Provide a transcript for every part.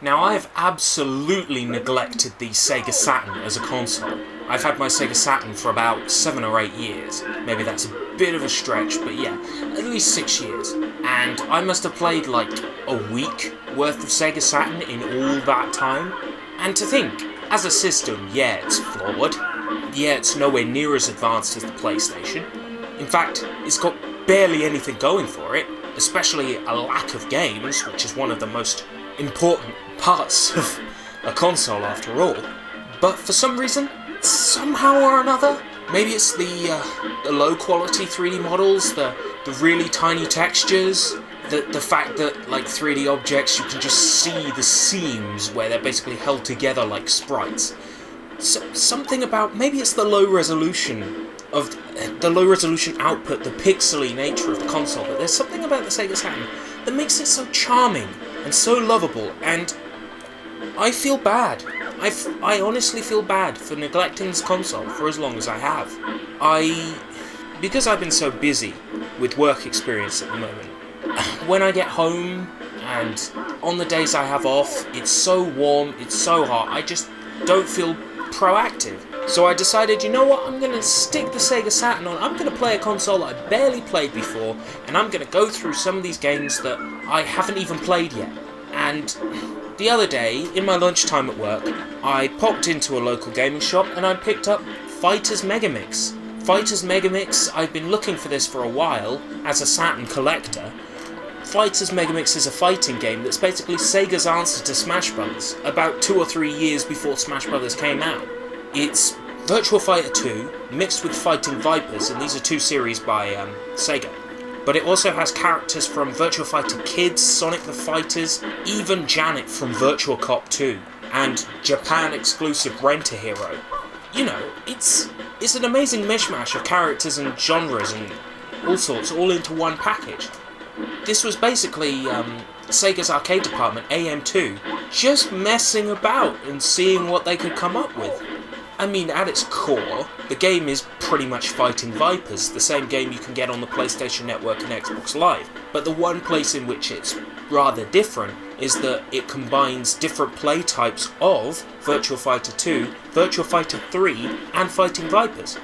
Now, I've absolutely neglected the Sega Saturn as a console. I've had my Sega Saturn for about 7 or 8 years. Maybe that's a bit of a stretch, but yeah, at least 6 years. And I must have played like a week worth of Sega Saturn in all that time. And to think, as a system, yeah, it's flawed. Yeah, it's nowhere near as advanced as the PlayStation. In fact, it's got barely anything going for it, especially a lack of games, which is one of the most important parts of a console after all. But for some reason, somehow or another, maybe it's the low quality 3D models, the really tiny textures, the fact that like 3D objects you can just see the seams where they're basically held together like sprites. Something about, maybe it's the low resolution output, the pixely nature of the console, but there's something about the Sega Saturn that makes it so charming and so lovable, and I feel bad. I honestly feel bad for neglecting this console for as long as I have. Because I've been so busy with work experience at the moment, when I get home and on the days I have off, it's so warm, it's so hot, I just don't feel proactive. So I decided, you know what, I'm going to stick the Sega Saturn on, I'm going to play a console I barely played before, and I'm going to go through some of these games that I haven't even played yet. And the other day, in my lunchtime at work, I popped into a local gaming shop and I picked up Fighters Megamix. Fighters Megamix, I've been looking for this for a while, as a Saturn collector. Fighters Megamix is a fighting game that's basically Sega's answer to Smash Bros. About 2 or 3 years before Smash Bros. Came out. It's Virtua Fighter 2 mixed with Fighting Vipers, and these are 2 series by Sega. But it also has characters from Virtua Fighter Kids, Sonic the Fighters, even Janet from Virtua Cop 2, and Japan-exclusive Rent-A-Hero. You know, it's an amazing mishmash of characters and genres and all sorts, all into one package. This was basically Sega's arcade department, AM2, just messing about and seeing what they could come up with. I mean, at its core, the game is pretty much Fighting Vipers, the same game you can get on the PlayStation Network and Xbox Live. But the one place in which it's rather different is that it combines different play types of Virtua Fighter 2, Virtua Fighter 3, and Fighting Vipers.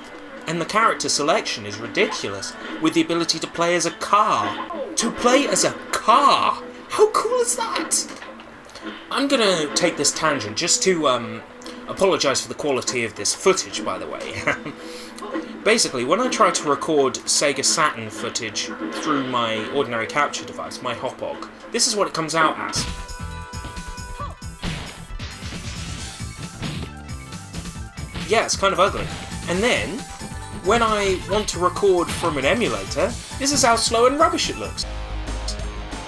And the character selection is ridiculous, with the ability to play as a car. To play as a car! How cool is that? I'm gonna take this tangent just to, apologise for the quality of this footage, by the way. Basically, when I try to record Sega Saturn footage through my ordinary capture device, my Hopog, this is what it comes out as. Yeah, it's kind of ugly. And then, when I want to record from an emulator, this is how slow and rubbish it looks.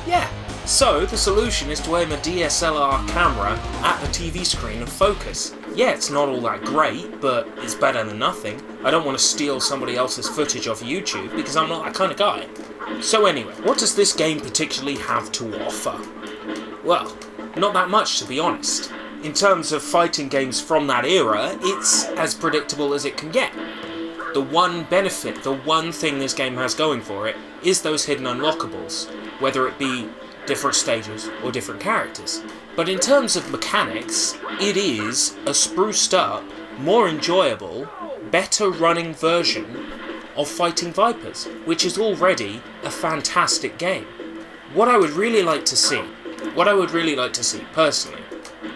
Yeah. So, the solution is to aim a DSLR camera at the TV screen and focus. Yeah, it's not all that great, but it's better than nothing. I don't want to steal somebody else's footage off YouTube, because I'm not that kind of guy. So anyway, what does this game particularly have to offer? Well, not that much, to be honest. In terms of fighting games from that era, it's as predictable as it can get. The one benefit, the one thing this game has going for it, is those hidden unlockables, whether it be different stages or different characters. But in terms of mechanics, it is a spruced up, more enjoyable, better running version of Fighting Vipers, which is already a fantastic game. What I would really like to see personally,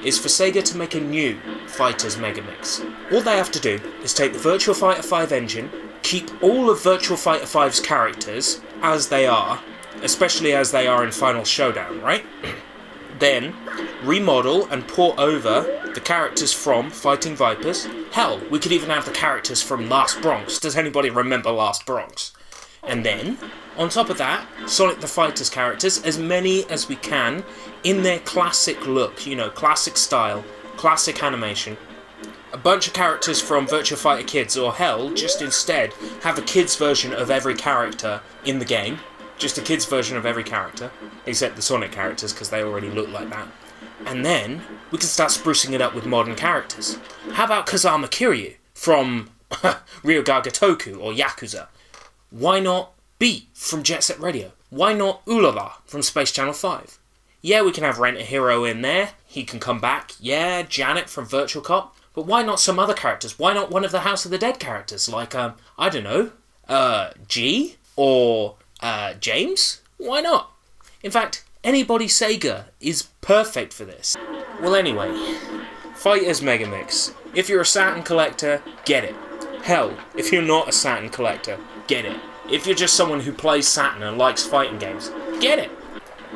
is for Sega to make a new Fighters Megamix. All they have to do is take the Virtua Fighter 5 engine, keep all of Virtua Fighter 5's characters as they are, especially as they are in Final Showdown, right? Then, remodel and port over the characters from Fighting Vipers. Hell, we could even have the characters from Last Bronx. Does anybody remember Last Bronx? And then, on top of that, Sonic the Fighter's characters, as many as we can, in their classic look, you know, classic style, classic animation. A bunch of characters from Virtua Fighter Kids, or hell, just instead, have a kids version of every character in the game. Just a kid's version of every character, except the Sonic characters, because they already look like that. And then, we can start sprucing it up with modern characters. How about Kazama Kiryu from Ryoga Gotoku or Yakuza? Why not Beat from Jet Set Radio? Why not Ulala from Space Channel 5? Yeah, we can have Rent a Hero in there. He can come back. Yeah, Janet from Virtual Cop. But why not some other characters? Why not one of the House of the Dead characters? Like, I don't know, G? Or, James? Why not? In fact, anybody Sega is perfect for this. Well, anyway, fight as Megamix. If you're a Saturn collector, get it. Hell, if you're not a Saturn collector, get it. If you're just someone who plays Saturn and likes fighting games, get it.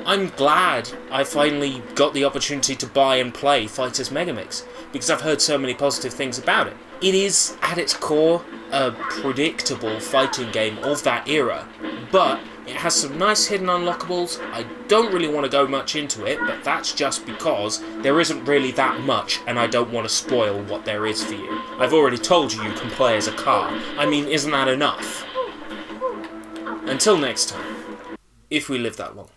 I'm glad I finally got the opportunity to buy and play Fight as Megamix, because I've heard so many positive things about it. It is, at its core, a predictable fighting game of that era, but it has some nice hidden unlockables. I don't really want to go much into it, but that's just because there isn't really that much, and I don't want to spoil what there is for you. I've already told you can play as a car. I mean, isn't that enough? Until next time, if we live that long.